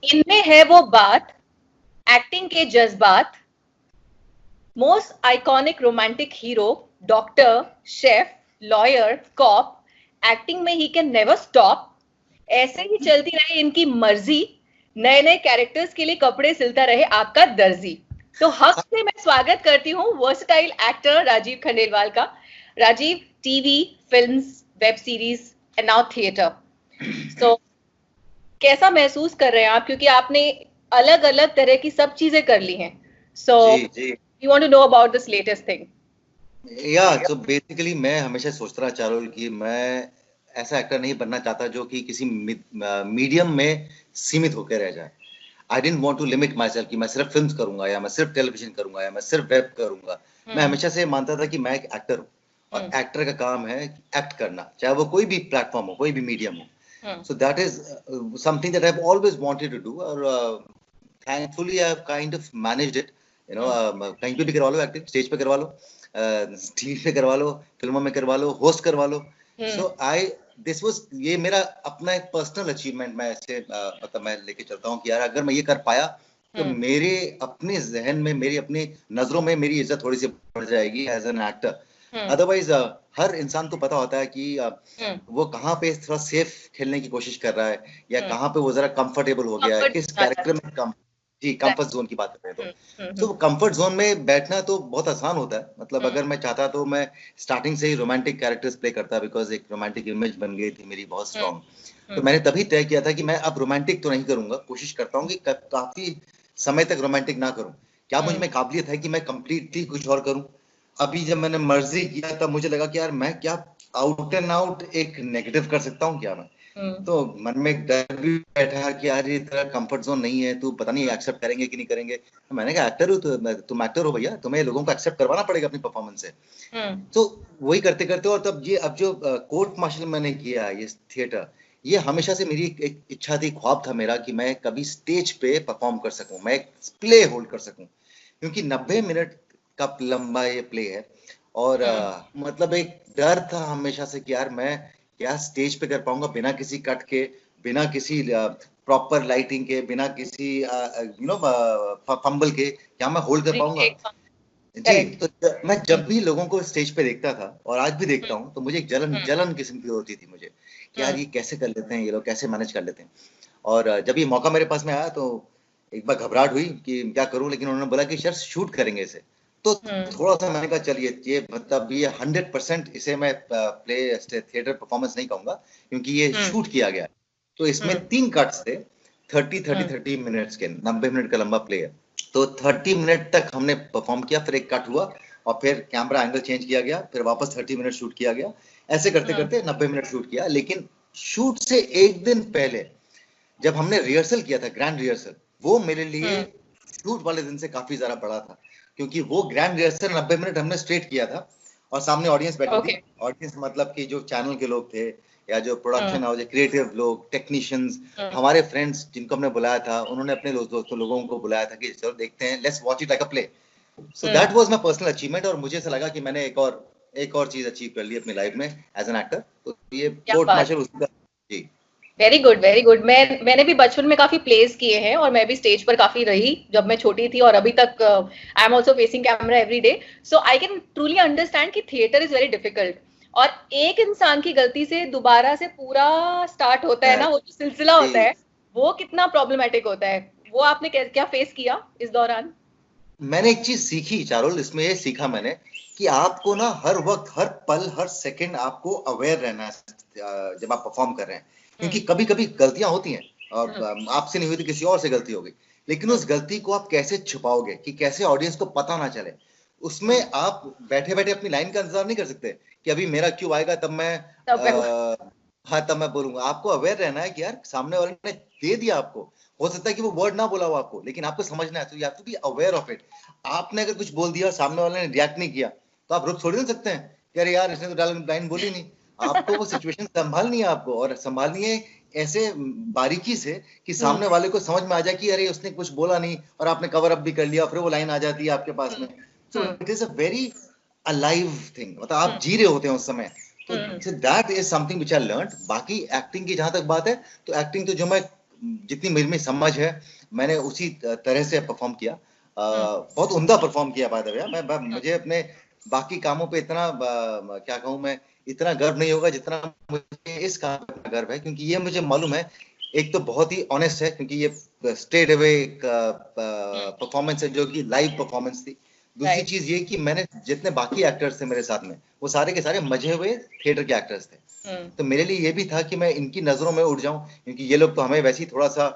इनमें है वो बात, एक्टिंग के जज्बात, most iconic romantic hero, doctor, chef, lawyer, cop, acting में ही कैन नेवर स्टॉप। ऐसे ही चलती रहे इनकी मर्जी, नए नए कैरेक्टर्स के लिए कपड़े सिलता रहे आपका दर्जी। तो हक से मैं स्वागत करती हूँ वर्सटाइल एक्टर राजीव खंडेलवाल का। Rajeev, TV, films, web series and now theatre. So कैसा महसूस कर रहे हैं आप, क्योंकि आपने अलग अलग तरह की सब चीजें कर ली हैं। So you want to know about this latest thing. तो बेसिकली मैं हमेशा सोचता रहा चारोल कि मैं ऐसा एक्टर नहीं बनना चाहता जो कि किसी मीडियम में सीमित होकर रह जाए। I didn't want to limit myself कि मैं सिर्फ फिल्म्स करूंगा या मैं सिर्फ टेलीविजन करूंगा या मैं सिर्फ वेब करूंगा। मैं हमेशा से मानता था कि मैं एक एक्टर हूँ और एक्टर का काम है एक्ट करना, चाहे वो कोई भी प्लेटफॉर्म हो, कोई भी मीडियम हो। So that is something that I have always wanted to do और thankfully I have kind of managed it. कहीं पे भी करवा लो एक्टिंग, स्टेज पे करवा लो, टीवी पे करवा लो, फिल्मों में करवा लो, होस्ट करवा लो। सो दिस वाज, ये मेरा अपना एक पर्सनल अचीवमेंट मैं ऐसे मतलब मैं लेके चलता हूँ कि यार अगर मैं ये कर पाया तो मेरे अपने जहन में, मेरी अपनी नजरों में मेरी इज्जत थोड़ी सी बढ़ जाएगी एज एन एक्टर। अदरवाइज हर इंसान को पता होता है कि वो कहाँ पे थोड़ा सेफ खेलने की कोशिश कर रहा है या कहाँ पे वो जरा कंफर्टेबल हो गया है, किस कैरेक्टर में कंफर्ट जोन की बात कर रहे हैं। तो कंफर्ट जोन में बैठना तो बहुत आसान होता है। मतलब अगर मैं चाहता तो मैं स्टार्टिंग से ही रोमांटिक कैरेक्टर्स प्ले करता, बिकॉज एक रोमांटिक इमेज बन गई थी मेरी बहुत स्ट्रॉन्ग। तो मैंने तभी तय किया था कि मैं अब रोमांटिक तो नहीं करूंगा, कोशिश करता हूँ कि काफी समय तक रोमांटिक ना करूं। क्या मुझ में काबिलियत है कि मैं कंप्लीटली कुछ और करूं? अभी जब मैंने मर्जी किया तब मुझे लगा कि यार मैं क्या आउट एंड आउट एक नेगेटिव कर सकता हूँ क्या मैं? तो मन में एक डर भी बैठा कि यार ये तेरा कंफर्ट जोन नहीं है, तू पता नहीं एक्सेप्ट करेंगे कि नहीं करेंगे। तो मैंने कहा एक्टर हो तो तुम एक्टर हो भैया, तुम्हें लोगों को एक्सेप्ट करवाना पड़ेगा अपनी परफॉर्मेंस से। तो वही करते करते, और तब ये अब जो कोर्ट मार्शल मैंने किया ये थिएटर, ये हमेशा से मेरी एक इच्छा थी, ख्वाब था मेरा कि मैं कभी स्टेज पे परफॉर्म कर सकूं, मैं एक प्ले होल्ड कर सकूं। क्योंकि 90 मिनट का लंबा ये प्ले है और मतलब एक डर था हमेशा से कि यार मैं क्या स्टेज पे कर पाऊंगा बिना किसी कट के, बिना किसी प्रॉपर लाइटिंग के, बिना किसी फंबल के, क्या मैं होल्ड कर पाऊंगा? जी। तो मैं जब भी लोगों को स्टेज पे देखता था और आज भी देखता हूँ तो मुझे एक जलन किस्म की होती थी मुझे कि यार ये कैसे कर लेते हैं, ये लोग कैसे मैनेज कर लेते हैं। और जब ये मौका मेरे पास में आया तो एक बार घबराहट हुई कि क्या करूं, लेकिन उन्होंने बोला कि सर शूट करेंगे इसे। तो थोड़ा सा मैंने कहा चलिए, ये मतलब ये 100% इसे मैं प्ले थिएटर परफॉर्मेंस नहीं कहूंगा क्योंकि ये शूट किया गया है। तो इसमें 3 कट्स थे, 30 मिनट्स के, 90 मिनट का लंबा प्ले है। तो 30 मिनट तक हमने परफॉर्म किया, फिर एक कट हुआ और फिर कैमरा एंगल चेंज किया गया, फिर वापस 30 मिनट शूट किया गया। ऐसे करते करते 90 मिनट शूट किया। लेकिन शूट से एक दिन पहले जब हमने रिहर्सल किया था, ग्रैंड रिहर्सल, वो मेरे लिए शूट वाले दिन से काफी ज्यादा बड़ा था। क्योंकि वो ग्रैंड रिहर्सल 90 मिनट हमने स्ट्रेट किया था और सामने ऑडियंस बैठी थी। ऑडियंस मतलब कि जो चैनल के लोग थे या जो प्रोडक्शन हाउस, क्रिएटिव लोग, टेक्नीशियंस, हमारे फ्रेंड्स जिनको हमने बुलाया था, उन्होंने अपने दोस्तों लोगों को बुलाया था कि चलो देखते हैं, let's watch it like a play. So that was my personal achievement और मुझे ऐसा लगा कि मैंने एक और चीज अचीव कर ली अपनी लाइफ में एज एन एक्टर। तो ये कोर्ट मार्शल उसका। जी, वेरी गुड, वेरी गुड। मैंने भी बचपन में काफी प्लेस किए हैं और मैं भी स्टेज पर काफी रही जब मैं छोटी थी, और अभी तक I am also facing camera every day. So I can truly understand कि थिएटर इज वेरी डिफिकल्ट। और एक इंसान की गलती से दोबारा से पूरा स्टार्ट होता है ना, वो जो सिलसिला होता है, वो कितना प्रॉब्लमेटिक होता है। वो आपने क्या फेस किया इस दौरान? मैंने एक चीज सीखी चारोल, इसमें ये सीखा मैंने कि आपको ना हर वक्त, हर पल, हर सेकंड आपको अवेयर रहना है जब आप परफॉर्म कर रहे हैं। क्योंकि कभी कभी गलतियां होती हैं और आपसे नहीं हुई तो किसी और से गलती हो गई, लेकिन उस गलती को आप कैसे छुपाओगे, कि कैसे ऑडियंस को पता ना चले, उसमें आप बैठे बैठे अपनी लाइन का इंतजार नहीं कर सकते कि अभी मेरा क्यों आएगा तब मैं हाँ तब मैं बोलूंगा। आपको अवेयर रहना है कि यार सामने वाले ने दे दिया आपको, हो सकता है कि वो वर्ड ना बोला हो आपको, लेकिन आपको समझना है, तो you have to be aware of it. आपने अगर कुछ बोल दिया और सामने वाले ने रिएक्ट नहीं किया तो आप रुक थोड़ी ना सकते हैं कि अरे यार इसने तो लाइन बोली नहीं। आपको वो सिचुएशन संभालनी है आपको, और संभालनी है ऐसे बारीकी से कि सामने वाले को समझ में आ जाए कि अरे उसने कुछ बोला नहीं और आपने कवर अप भी कर लिया, फिर वो लाइन आ जाती है आपके पास में। So it is a very alive thing, मतलब आप जी रहे होते हैं उस समय। तो that is something which I learned. बाकी एक्टिंग की जहां तक बात है, तो एक्टिंग तो जो मैं जितनी मेरे में समझ है मैंने उसी तरह से परफॉर्म किया। बहुत उम्दा परफॉर्म किया बाय द वे। मुझे अपने बाकी कामों पे इतना क्या कहूँ मैं, इतना गर्व नहीं होगा जितना मुझे इस काम पे गर्व है, क्योंकि ये मुझे मालूम है एक तो बहुत ही ऑनेस्ट है, क्योंकि ये स्ट्रेट अवे परफॉर्मेंस है जो कि लाइव परफॉर्मेंस थी। दूसरी चीज ये कि मैंने जितने बाकी एक्टर्स थे मेरे साथ में वो सारे के सारे मजे हुए थिएटर के एक्टर्स थे। तो मेरे लिए ये भी था कि मैं इनकी नजरों में उड़ जाऊं, क्योंकि ये लोग तो हमें वैसे ही थोड़ा सा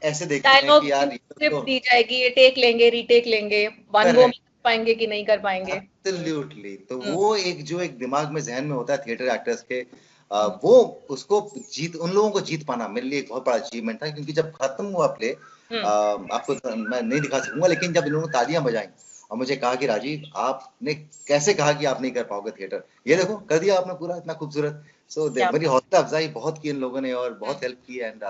ऐसे देखते हैं कि यार स्क्रिप्ट दी जाएगी, ये टेक लेंगे रीटेक लेंगे, वन गो में कर पाएंगे कि नहीं कर पाएंगे। एब्सोल्युटली। तो वो जो एक दिमाग में जहन में होता है थिएटर एक्टर्स के, वो उसको उन लोगों को जीत पाना मेरे लिए एक बहुत बड़ा अचीवमेंट था। क्योंकि जब खत्म हुआ प्ले, आपको मैं नहीं दिखा सकूंगा, लेकिन जब इन्होंने तालियां बजाई और मुझे कहा कि राजीव आपने कैसे कहा कि आप नहीं कर पाओगे थिएटर, ये देखो कर दिया आपने पूरा इतना खूबसूरत। सो मेरी हौसला अफजाई बहुत की इन लोगों ने और बहुत हेल्प की। And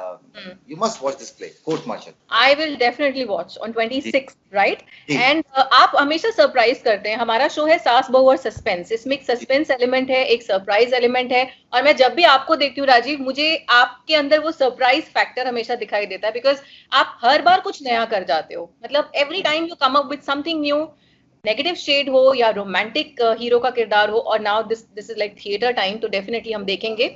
you must watch this play, court martial. I will definitely watch on 26, right? And आप हमेशा सरप्राइज करते हैं। हमारा शो है सास बहू और सस्पेंस, इसमें एक सस्पेंस एलिमेंट है, एक सरप्राइज एलिमेंट है। और मैं जब भी आपको देखती हूँ राजीव, मुझे आपके अंदर वो सरप्राइज फैक्टर हमेशा दिखाई देता है, बिकॉज आप हर बार कुछ नया कर जाते हो। मतलब every time you come up with something new, negative shade हो या रोमांटिक हीरो का किरदार हो, और now this is like theatre time, तो डेफिनेटली हम देखेंगे।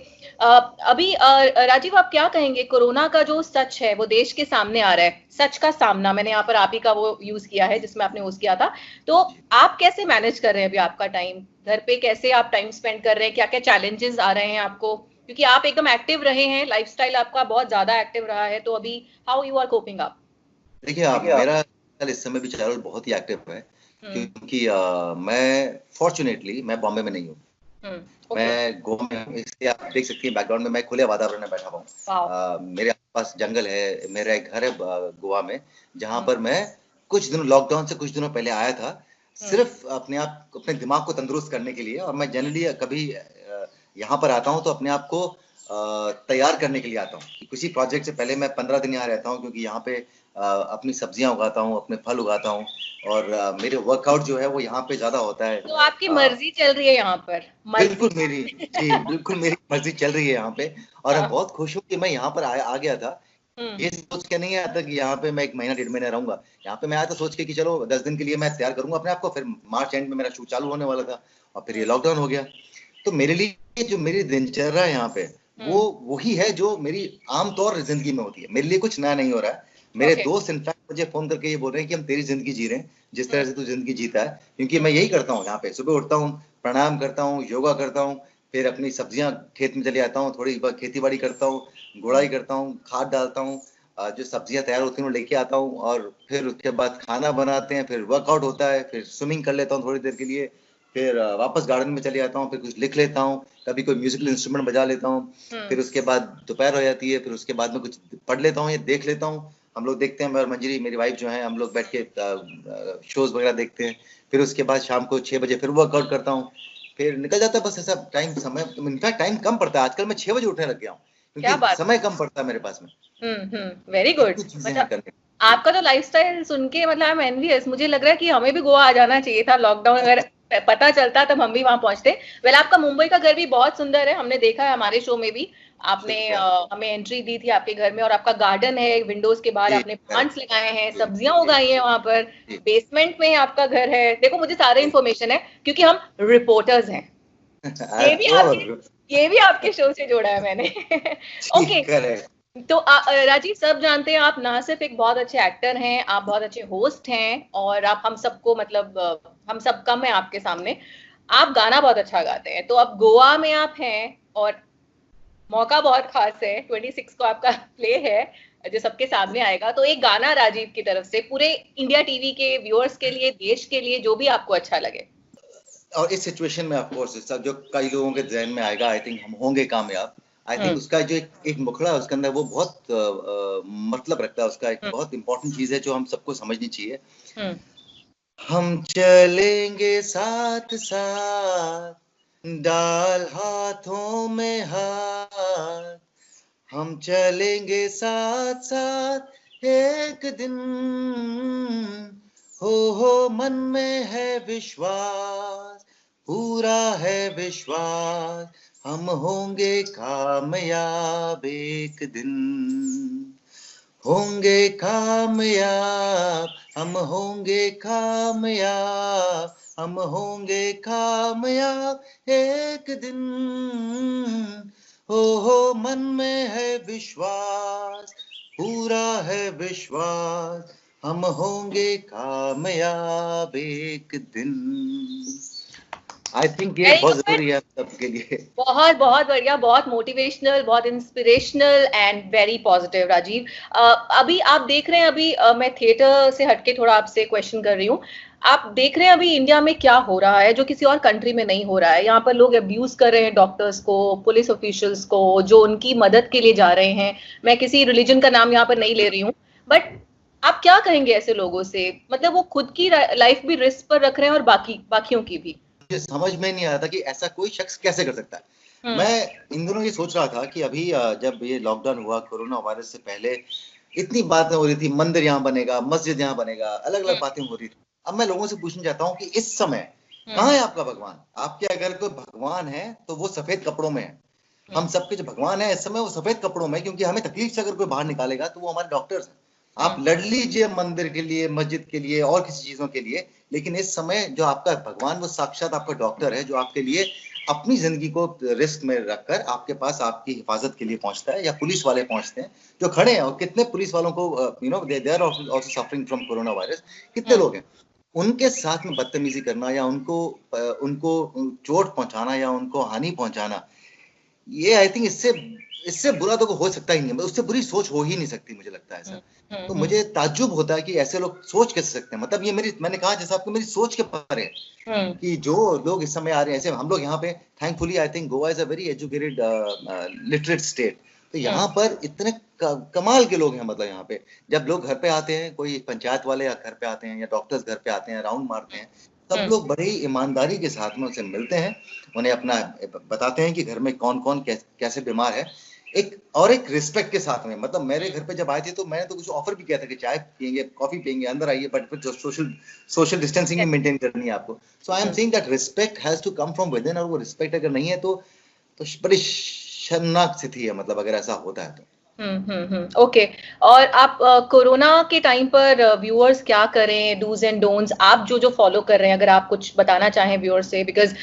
अभी राजीव आप क्या कहेंगे, कोरोना का जो सच है वो देश के सामने आ रहा है, सच का सामना, मैंने यहाँ पर आप ही का वो यूज किया है जिसमें आपने यूज किया था। तो आप कैसे मैनेज कर रहे हैं अभी आपका टाइम, घर पे कैसे आप टाइम स्पेंड कर रहे हैं, क्या क्या चैलेंजेस आ रहे हैं आपको, क्योंकि आप एकदम एक्टिव रहे हैं, लाइफस्टाइल आपका बहुत ज्यादा एक्टिव रहा है, तो अभी how you are coping up? देखिए आप, मेरा इस समय भी चैनल बहुत ही एक्टिव है, क्योंकि मैं फॉर्चुनेटली मैं बॉम्बे में नहीं हूँ। मैं गोवा में हूँ, इसलिए आप देख सकती हैं बैकग्राउंड में मैं खुले वातावरण में बैठा हूँ। मेरे आसपास जंगल है, मेरा एक घर है गोवा में, जहाँ पर मैं कुछ दिनों लॉकडाउन से कुछ दिनों पहले आया था, सिर्फ अपने दिमाग को तंदुरुस्त करने के लिए। और मैं जनरली कभी यहाँ पर आता हूँ तो अपने आप को तैयार करने के लिए आता हूँ। किसी प्रोजेक्ट से पहले मैं 15 दिन यहाँ रहता हूँ, क्योंकि यहाँ पे अपनी सब्जियां उगाता हूँ, अपने फल उगाता हूँ, और मेरे वर्कआउट जो है वो यहाँ पे ज्यादा होता है। तो आपकी मर्जी चल रही है यहाँ पर? बिल्कुल मेरी, जी बिल्कुल मेरी मर्जी चल रही है यहाँ पे। और मैं बहुत खुश हूँ कि मैं यहाँ पर आ गया था। ये सोच के नहीं आया था कि यहाँ पे मैं 1 महीना 1.5 महीना रहूंगा। यहाँ पे मैं आया था सोच के कि चलो 10 दिन के लिए मैं तैयार करूंगा अपने आप को। फिर मार्च एंड में मेरा शूट चालू होने वाला था, और फिर ये लॉकडाउन हो गया। तो मेरे लिए जो मेरी दिनचर्या है यहाँ पे, वो वही है जो मेरी आमतौर जिंदगी में होती है। मेरे लिए कुछ नया नहीं हो रहा है। मेरे दोस्त इनफैक्ट मुझे फोन करके ये बोल रहे हैं कि हम तेरी जिंदगी जी रहे हैं, जिस तरह से तू जिंदगी जीता है। क्योंकि मैं यही करता हूँ यहाँ पे, सुबह उठता हूँ, प्राणायाम करता हूँ, योगा करता हूँ, फिर अपनी सब्जियां खेत में चले जाता हूँ, थोड़ी खेती बाड़ी करता हूँ, गुड़ाई करता हूँ, खाद डालता हूँ, जो सब्जियां तैयार होती हैं वो लेके आता हूँ, और फिर उसके बाद खाना बनाते हैं, फिर वर्कआउट होता है, फिर स्विमिंग कर लेता हूँ थोड़ी देर के लिए, फिर वापस गार्डन में चले जाता हूँ, फिर कुछ लिख लेता हूँ, कभी कोई म्यूजिकल इंस्ट्रूमेंट बजा लेता हूँ। फिर उसके बाद दोपहर हो जाती है, फिर उसके बाद में कुछ पढ़ लेता हूँ या देख लेता हूँ। हम लोग देखते हैं, मैं और मंजरी मेरी वाइफ जो है, हम लोग बैठ के शोज वगैरह देखते हैं। फिर उसके बाद शाम को 6 बजे फिर वर्कआउट करता हूँ, फिर निकल जाता है बस ऐसा टाइम। समय इनफैक्ट टाइम कम पड़ता है आजकल, मैं 6 बजे उठने लग गया हूँ, क्योंकि समय कम पड़ता है मेरे पास में। Very good. मतलब आपका तो लाइफस्टाइल सुन के मतलब आई एम एनवियस। मुझे लग रहा है कि हमें भी गोवा आ जाना चाहिए था, लॉकडाउन अगर पता चलता तब हम भी वहां पहुंचते। वेल आपका मुंबई का घर भी बहुत सुंदर है, हमने देखा है हमारे शो में भी। आपने हमें एंट्री दी थी आपके घर में, और आपका गार्डन है, विंडोज के बाहर आपने प्लांट्स लगाए हैं, सब्जियां उगाई हैं वहां पर, बेसमेंट में आपका घर है। देखो मुझे सारे इन्फॉर्मेशन है, क्योंकि हम रिपोर्टर्स हैं। ये भी आपके शो से जोड़ा है मैंने। ओके। तो राजीव, सब जानते हैं आप ना सिर्फ एक बहुत अच्छे एक्टर हैं, आप बहुत अच्छे होस्ट हैं, और आप हम सबको मतलब हम सब कम है आपके सामने। आप गाना बहुत अच्छा गाते हैं। तो अब गोवा में आप हैं और मौका बहुत खास है, 26 को आपका प्ले है जो सबके सामने आएगा। तो एक गाना राजीव की तरफ से पूरे इंडिया टीवी के व्यूअर्स के लिए, देश के लिए, जो भी आपको अच्छा लगे। और इस सिचुएशन में ऑफ कोर्स जो कई लोगों के ध्यान में आएगा, आई थिंक हम होंगे कामयाब। आई थिंक उसका जो एक मुखड़ा है उसके अंदर, वो बहुत मतलब रखता है। उसका एक बहुत इंपॉर्टेंट चीज है जो हम सबको समझनी चाहिए। हम चलेंगे साथ साथ, डाल हाथों में हाथ, हम चलेंगे साथ साथ एक दिन, हो मन में है विश्वास, पूरा है विश्वास, हम होंगे कामयाब एक दिन, होंगे कामयाब, हम होंगे कामयाब, हम होंगे कामयाब एक दिन, हो मन में है विश्वास, पूरा है विश्वास, हम होंगे कामयाब एक दिन। आई थिंक ये वेरी बहुत गुड, जरूरी है सबके लिए। बहुत बहुत बढ़िया, बहुत मोटिवेशनल, बहुत inspirational and very positive Rajeev. अभी आप देख रहे हैं, अभी मैं थिएटर से हटके थोड़ा आपसे क्वेश्चन कर रही हूँ। आप देख रहे हैं अभी इंडिया में क्या हो रहा है जो किसी और कंट्री में नहीं हो रहा है। यहाँ पर लोग अब्यूज कर रहे हैं डॉक्टर्स को, पुलिस ऑफिशियल्स को, जो उनकी मदद के लिए जा रहे हैं। मैं किसी रिलीजन का नाम यहाँ पर नहीं ले रही हूँ, बट आप क्या कहेंगे ऐसे लोगों से? मतलब वो खुद की लाइफ भी रिस्क पर रख रहे हैं और बाकियों की भी। मुझे समझ में नहीं आ रहा था कि ऐसा कोई शख्स कैसे कर सकता है। हम्म। मैं इन दिनों ये सोच रहा था कि अभी जब ये लॉकडाउन हुआ कोरोना वायरस से पहले, इतनी बातें हो रही थी, मंदिर यहाँ बनेगा, मस्जिद यहाँ बनेगा, अलग अलग हम्म। बातें हो रही थी। अब मैं लोगों से पूछना चाहता हूँ कि इस समय कहाँ हम्म। है आपका भगवान? आपके अगर कोई भगवान है तो वो सफेद कपड़ों में है। हम हम्म। सबके जो भगवान है इस समय वो सफेद कपड़ों में, क्योंकि हमें तकलीफ से अगर कोई बाहर निकालेगा तो वो हमारे डॉक्टर्स हैं। आप हम्म। लड़ लीजिए मंदिर के लिए, मस्जिद के लिए और किसी चीजों के लिए, लेकिन इस समय जो आपका भगवान वो साक्षात आपका डॉक्टर है, जो आपके लिए अपनी जिंदगी को रिस्क में रखकर आपके पास आपकी हिफाजत के लिए पहुंचता है, या पुलिस वाले पहुंचते हैं जो खड़े हैं। और कितने पुलिस वालों को they are also suffering from corona virus, कितने हम्म। लोग हैं। उनके साथ में बदतमीजी करना या उनको चोट पहुंचाना या उनको हानि पहुंचाना, ये आई थिंक इससे इससे बुरा तो हो सकता ही नहीं है। उससे बुरी सोच हो ही नहीं सकती, मुझे लगता है ऐसा। हम्म। तो हम्म। मुझे ताज्जुब होता है कि ऐसे लोग सोच कैसे सकते हैं। मतलब ये मेरी, मैंने कहा जैसे आपको, मेरी सोच के परे है हम्म। कि जो लोग इस समय आ रहे हैं। ऐसे हम लोग यहाँ पे thankfully I think Goa is a very educated literate state, तो यहाँ पर इतने कमाल के लोग हैं। मतलब यहाँ पे जब लोग घर पे आते हैं, कोई पंचायत वाले या घर पे आते हैं या डॉक्टर्स घर पे आते हैं, राउंड मारते हैं, सब हम्म। लोग बड़े ही ईमानदारी के साथ में उनसे मिलते हैं, उन्हें अपना बताते हैं कि घर में कौन कौन कैसे बीमार है, एक रिस्पेक्ट के साथ में। मतलब मेरे घर पे जब आए थे तो मैंने तो कुछ ऑफर भी किया था कि चाय पियेंगे, कॉफी पियेंगे, अंदर आइए, बट फिर सोशल डिस्टेंसिंग भी मेंटेन करनी है आपको। So I am saying that respect has to come from within, और वो रिस्पेक्ट अगर नहीं है तो बड़ी शर्मनाक स्थिति है, मतलब अगर ऐसा होता है तो। ओके। और आप कोरोना के टाइम पर व्यूअर्स क्या करें, डूज एंड डोंट्स, आप जो जो फॉलो कर रहे हैं, अगर आप कुछ बताना चाहें व्यूअर्स से, बिकॉज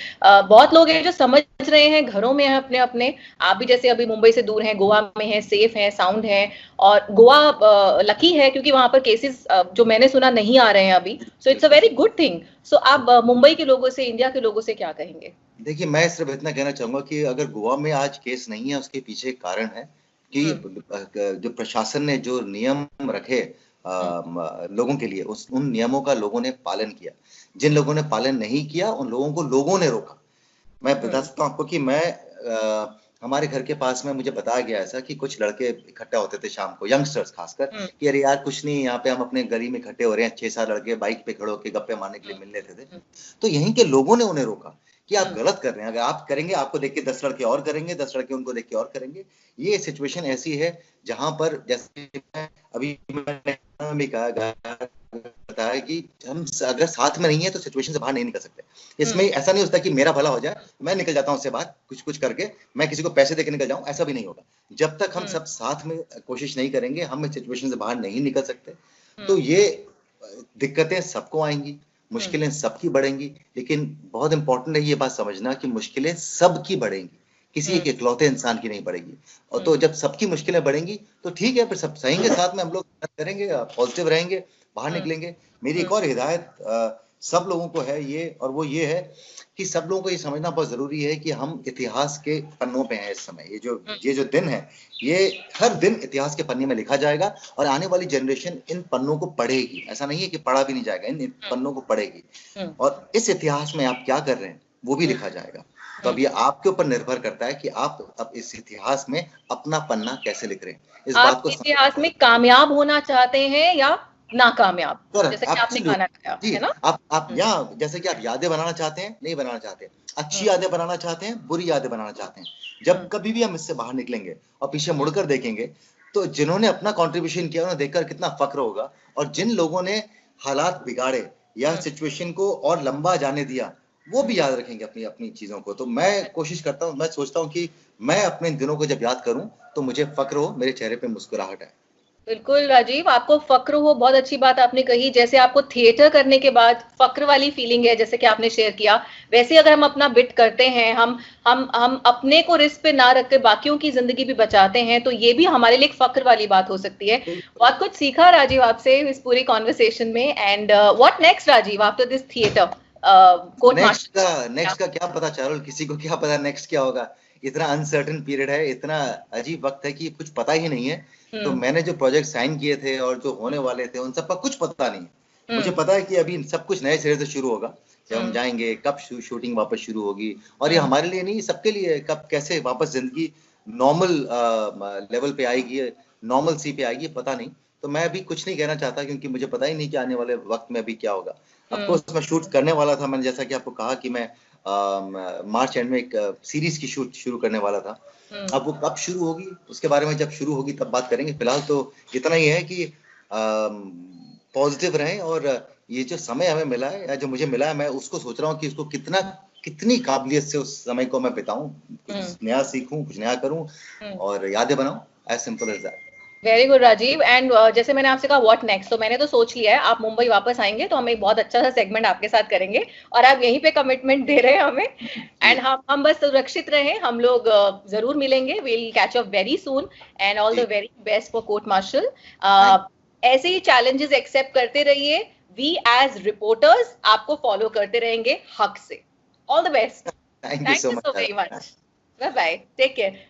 बहुत लोग हैं जो समझ रहे हैं, घरों में हैं अपने अपने। आप भी जैसे अभी मुंबई से दूर हैं, गोवा में हैं, सेफ हैं, साउंड हैं। और गोवा लकी है क्योंकि वहां पर केसेस जो मैंने सुना नहीं आ रहे हैं अभी, so it's a very good thing. So आप मुंबई के लोगों से, इंडिया के लोगों से क्या कहेंगे? देखिए, मैं सिर्फ इतना कहना चाहूंगा कि अगर गोवा में आज केस नहीं है, उसके पीछे एक कारण है कि हम्म। जो प्रशासन ने जो नियम रखे हम्म। लोगों के लिए, उन नियमों का लोगों ने पालन किया। जिन लोगों ने पालन नहीं किया उन लोगों को लोगों ने रोका। मैं बता हम्म। सकता हूँ आपको कि हमारे घर के पास में मुझे बताया गया ऐसा कि कुछ लड़के इकट्ठा होते थे शाम को, यंगस्टर्स खासकर, हम्म। कि अरे यार कुछ नहीं, यहाँ पे हम अपने गली में इकट्ठे हो रहे हैं, 6-7 लड़के बाइक पे खड़े होकर गप्पे मारने के लिए मिल लेते थे। हम्म। तो यहीं के लोगों ने उन्हें रोका कि आप हम्म। गलत कर रहे हैं, अगर आप करेंगे आपको देख के 10 लड़के और करेंगे, 10 लड़के उनको देख के और करेंगे। ये सिचुएशन ऐसी है जहां पर, जैसे अभी मैंने भी कहा, बताया कि हम अगर साथ में नहीं है तो सिचुएशन से बाहर नहीं निकल सकते। इसमें हम्म। ऐसा नहीं होता कि मेरा भला हो जाए, मैं निकल जाता हूं उससे बाहर कुछ कुछ करके, मैं किसी को पैसे देके निकल जाऊं, ऐसा भी नहीं होगा। जब तक हम हम्म। सब साथ में कोशिश नहीं करेंगे, हम इस सिचुएशन से बाहर नहीं निकल सकते। तो हम्म। ये दिक्कतें सबको आएंगी, हम्म। मुश्किलें सबकी बढ़ेंगी, लेकिन बहुत इंपॉर्टेंट है ये बात समझना कि मुश्किलें सबकी बढ़ेंगी, किसी हम्म। एक इकलौते इंसान की नहीं बढ़ेगी। और हम्म। तो जब सबकी मुश्किलें बढ़ेंगी तो ठीक है, फिर सब सहेंगे, साथ में हम लोग करेंगे, पॉजिटिव रहेंगे, बाहर हम्म। निकलेंगे। मेरी एक हम्म। और हिदायत सब लोगों को है ये, और वो ये है कि सब लोगों को ये समझना बहुत जरूरी है कि हम इतिहास के पन्नों पे हैं इस समय। ये जो दिन है, ये हर दिन इतिहास के पन्ने में लिखा जाएगा, और आने वाली जनरेशन इन पन्नों को पढ़ेगी। ऐसा नहीं है कि पढ़ा भी नहीं जाएगा, इन पन्नों को पढ़ेगी, हम्म। और इस इतिहास में आप क्या कर रहे हैं वो भी हम्म। लिखा जाएगा। तो हम्म। अब ये आपके ऊपर निर्भर करता है कि आप अब इस इतिहास में अपना पन्ना कैसे लिख रहे हैं। इस बात आप को समझना इतिहास बहुत में कामयाब होना चाहते हैं या नाकामयाब, करेक्ट, जैसा कि आपने एब्सोल्यूट। गाना गाया जी, है ना? आप हम्म। यहाँ जैसे कि आप यादें बनाना चाहते हैं, नहीं बनाना चाहते, अच्छी हम्म। यादें बनाना चाहते हैं, बुरी यादें बनाना चाहते हैं, जब हम्म। कभी भी हम इससे बाहर निकलेंगे और पीछे हम्म। मुड़कर देखेंगे, तो जिन्होंने अपना कंट्रीब्यूशन किया उन्हें देखकर कितना फक्र होगा, और जिन लोगों ने हालात बिगाड़े या हम्म। सिचुएशन को और लंबा जाने दिया, वो भी याद रखेंगे अपनी अपनी चीजों को। तो मैं कोशिश करता हूँ, मैं सोचता हूँ कि मैं अपने दिनों को जब याद करूं तो मुझे फक्र हो, मेरे चेहरे पे मुस्कुराहट है। बिल्कुल राजीव, आपको फक्र हो, बहुत अच्छी बात आपने कही। जैसे आपको थिएटर करने के बाद फक्र वाली फीलिंग है, जैसे कि आपने शेयर किया, वैसे अगर हम अपना बिट करते हैं, हम अपने को रिस्क पे ना रख के बाकियों की जिंदगी भी बचाते हैं, तो ये भी हमारे लिए एक फक्र वाली बात हो सकती है। बिल्कुल। बहुत कुछ सीखा राजीव आपसे इस पूरी कॉन्वर्सेशन में। And what next Rajeev after this theatre court martial? Next का क्या पता चारोल, किसी को क्या पता नेक्स्ट क्या होगा। इतना अनसर्टेन पीरियड है, इतना अजीब वक्त है कि कुछ पता ही नहीं है। तो मैंने जो प्रोजेक्ट साइन किए थे और जो होने वाले थे उन सब का कुछ पता नहीं। मुझे पता है कि अभी सब कुछ नए सिरे से शुरू होगा, जब हम जाएंगे, कब शूटिंग वापस शुरू होगी, और ये हमारे लिए नहीं, सबके लिए, कब कैसे वापस जिंदगी नॉर्मल लेवल पे आएगी, नॉर्मल सी पे आएगी, पता नहीं। तो मैं अभी कुछ नहीं कहना चाहता, क्योंकि मुझे पता ही नहीं कि आने वाले वक्त में अभी क्या होगा। ऑफ कोर्स मैं शूट करने वाला था, मैंने जैसा कि आपको कहा कि मैं मार्च एंड में एक सीरीज की शूट शुरू करने वाला था। अब वो कब शुरू होगी उसके बारे में जब शुरू होगी तब बात करेंगे। फिलहाल तो इतना ही है कि पॉजिटिव रहें, और ये जो समय हमें मिला है या जो मुझे मिला है, मैं उसको सोच रहा हूँ कि उसको कितनी काबिलियत से उस समय को मैं बिताऊं, कुछ नया सीखूं, कुछ नया करूं और यादें बनाऊं। As simple as that. Very good Rajeev. And जैसे मैंने आपसे कहा व्हाट नेक्स्ट, तो मैंने तो सोच लिया है, आप मुंबई वापस आएंगे तो हम एक बहुत अच्छा सा सेगमेंट आपके साथ करेंगे, और आप यहीं पे कमिटमेंट दे रहे हैं हमें। एंड हम बस सुरक्षित रहें, हम लोग जरूर मिलेंगे। Will catch up very soon, and all the very best for court martial. ऐसे ही चैलेंजेस एक्सेप्ट करते रहिए। वी एज रिपोर्टर्स आपको फॉलो करते रहेंगे हक से। All the best. Thank you thank so you so much. Very much. Bye bye, take care.